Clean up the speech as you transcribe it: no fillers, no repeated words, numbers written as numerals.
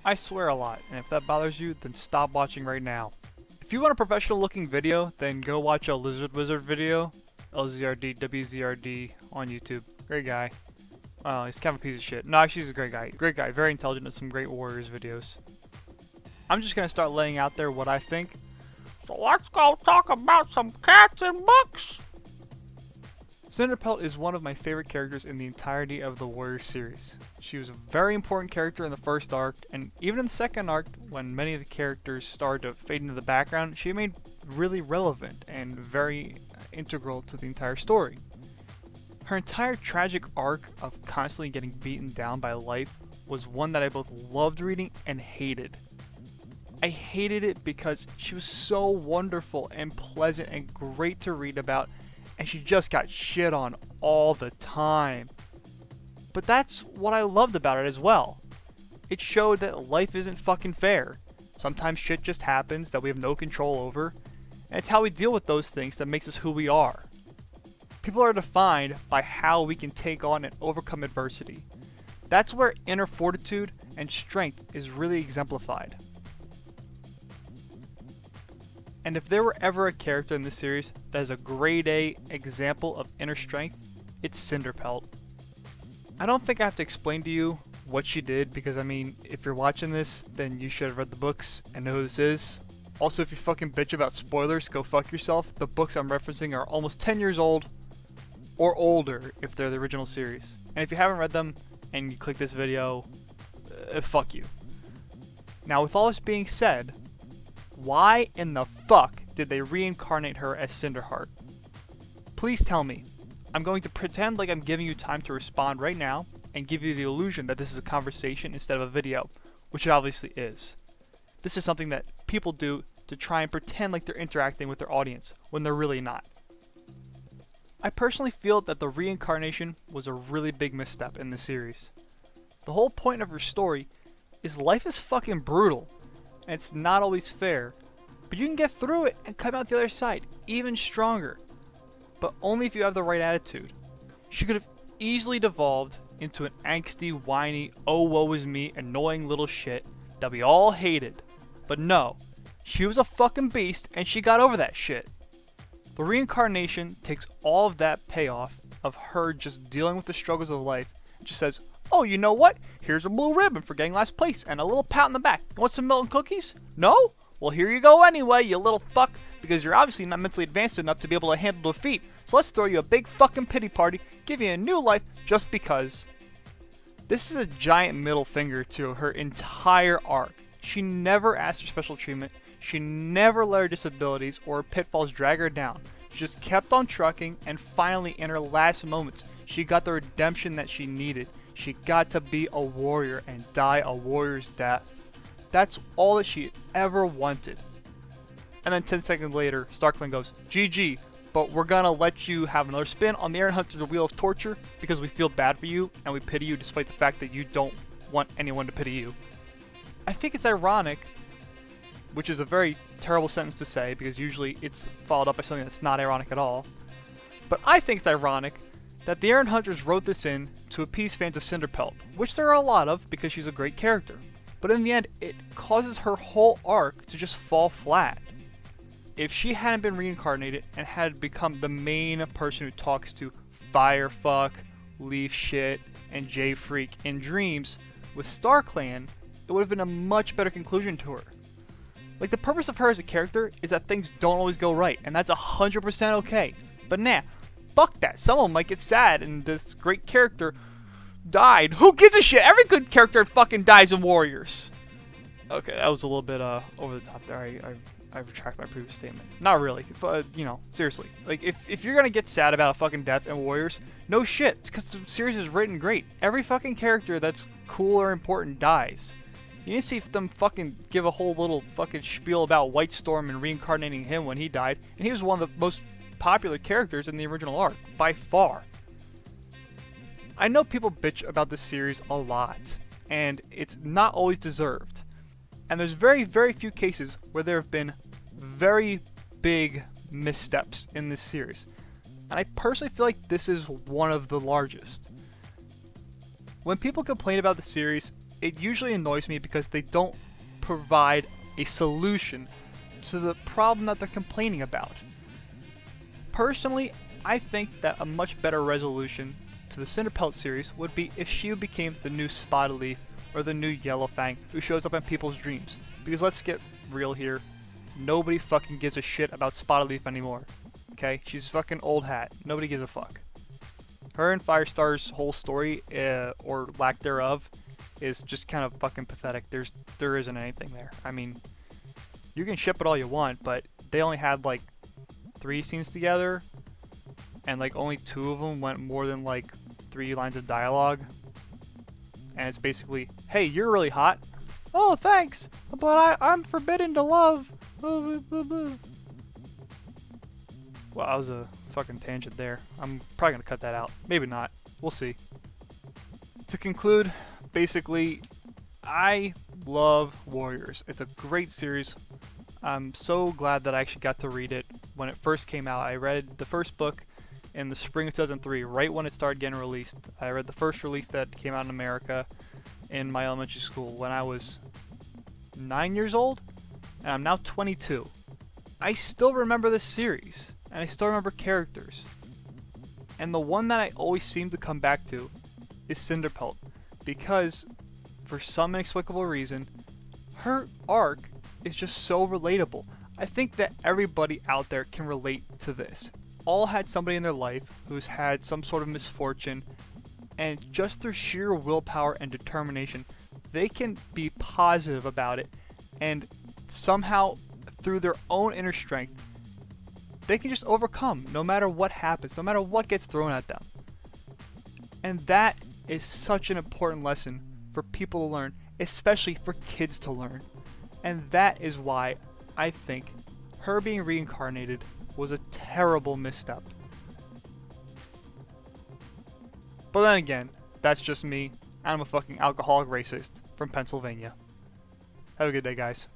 I swear a lot, and if that bothers you, then stop watching right now. If you want a professional looking video, then go watch a Lizard Wizard video, LZRD, on YouTube. Great guy. He's kind of a piece of shit. No, actually he's a great guy. Great guy, very intelligent, and some great Warriors videos. I'm just gonna start laying out there what I think. So let's go talk about some cats and books! Cinderpelt is one of my favorite characters in the entirety of the Warriors series. She was a very important character in the first arc, and even in the second arc, when many of the characters started to fade into the background, she remained really relevant and very integral to the entire story. Her entire tragic arc of constantly getting beaten down by life was one that I both loved reading and hated. I hated it because she was so wonderful and pleasant and great to read about, and she just got shit on all the time. But that's what I loved about it as well. It showed that life isn't fucking fair. Sometimes shit just happens that we have no control over, and it's how we deal with those things that makes us who we are. People are defined by how we can take on and overcome adversity. That's where inner fortitude and strength is really exemplified. And if there were ever a character in this series that is a grade A example of inner strength, it's Cinderpelt. I don't think I have to explain to you what she did, because I mean, if you're watching this, then you should have read the books and know who this is. Also, if you fucking bitch about spoilers, go fuck yourself. The books I'm referencing are almost 10 years old, or older if they're the original series. And if you haven't read them and you click this video, fuck you. Now, with all this being said, why in the fuck did they reincarnate her as Cinderheart? Please tell me. I'm going to pretend like I'm giving you time to respond right now and give you the illusion that this is a conversation instead of a video, which it obviously is. This is something that people do to try and pretend like they're interacting with their audience when they're really not. I personally feel that the reincarnation was a really big misstep in the series. The whole point of her story is life is fucking brutal, and it's not always fair, but you can get through it and come out the other side even stronger, but only if you have the right attitude. She could have easily devolved into an angsty, whiny, oh woe is me, annoying little shit that we all hated, but no, she was a fucking beast and she got over that shit. The reincarnation takes all of that payoff of her just dealing with the struggles of life and just says, oh, you know what? Here's a blue ribbon for getting last place and a little pat on the back. You want some milk and cookies? No? Well, here you go anyway, you little fuck, because you're obviously not mentally advanced enough to be able to handle defeat. So let's throw you a big fucking pity party, give you a new life just because. This is a giant middle finger to her entire arc. She never asked for special treatment. She never let her disabilities or her pitfalls drag her down. She just kept on trucking, and finally, in her last moments, she got the redemption that she needed. She got to be a warrior and die a warrior's death. That's all that she ever wanted. And then 10 seconds later, Starkling goes, GG, but we're gonna let you have another spin on the Iron Hunter's Wheel of Torture because we feel bad for you and we pity you despite the fact that you don't want anyone to pity you. I think it's ironic, which is a very terrible sentence to say because usually it's followed up by something that's not ironic at all, but I think it's ironic that the Iron Hunters wrote this in to appease fans of Cinderpelt, which there are a lot of because she's a great character. But in the end, it causes her whole arc to just fall flat. If she hadn't been reincarnated and had become the main person who talks to Firefuck, Leaf Shit, and J Freak in dreams with StarClan, it would have been a much better conclusion to her. Like, the purpose of her as a character is that things don't always go right, and that's 100% okay. But nah, fuck that. Someone might get sad and this great character died. Who gives a shit? Every good character fucking dies in Warriors. Okay, that was a little bit over the top there. I retract my previous statement. Not really. You know, seriously. Like, if you're gonna get sad about a fucking death in Warriors, no shit. It's because the series is written great. Every fucking character that's cool or important dies. You didn't see them fucking give a whole little fucking spiel about White Storm and reincarnating him when he died, and he was one of the most popular characters in the original arc, by far. I know people bitch about this series a lot, and it's not always deserved. And there's very, very few cases where there have been very big missteps in this series. And I personally feel like this is one of the largest. When people complain about the series, it usually annoys me because they don't provide a solution to the problem that they're complaining about. Personally, I think that a much better resolution to the Cinderpelt series would be if she became the new Spotted Leaf or the new Yellowfang who shows up in people's dreams. Because let's get real here, nobody fucking gives a shit about Spotted Leaf anymore. Okay? She's fucking old hat. Nobody gives a fuck. Her and Firestar's whole story, or lack thereof, is just kind of fucking pathetic. There isn't anything there. I mean, you can ship it all you want, but they only had like 3 scenes together, and like only 2 of them went more than like 3 lines of dialogue. And it's basically, hey, you're really hot. Oh, thanks, but I'm forbidden to love. Well, that was a fucking tangent there. I'm probably gonna cut that out. Maybe not. We'll see. To conclude, basically, I love Warriors. It's a great series. I'm so glad that I actually got to read it when it first came out. I read the first book in the spring of 2003, right when it started getting released. I read the first release that came out in America in my elementary school when I was 9 years old, and I'm now 22. I still remember this series, and I still remember characters. And the one that I always seem to come back to is Cinderpelt, because for some inexplicable reason, her arc is just so relatable. I think that everybody out there can relate to this. All had somebody in their life who's had some sort of misfortune, and just their sheer willpower and determination, they can be positive about it, and somehow, through their own inner strength, they can just overcome no matter what happens, no matter what gets thrown at them. And that is such an important lesson for people to learn, especially for kids to learn. And that is why I think her being reincarnated was a terrible misstep. But then again, that's just me. I'm a fucking alcoholic racist from Pennsylvania. Have a good day, guys.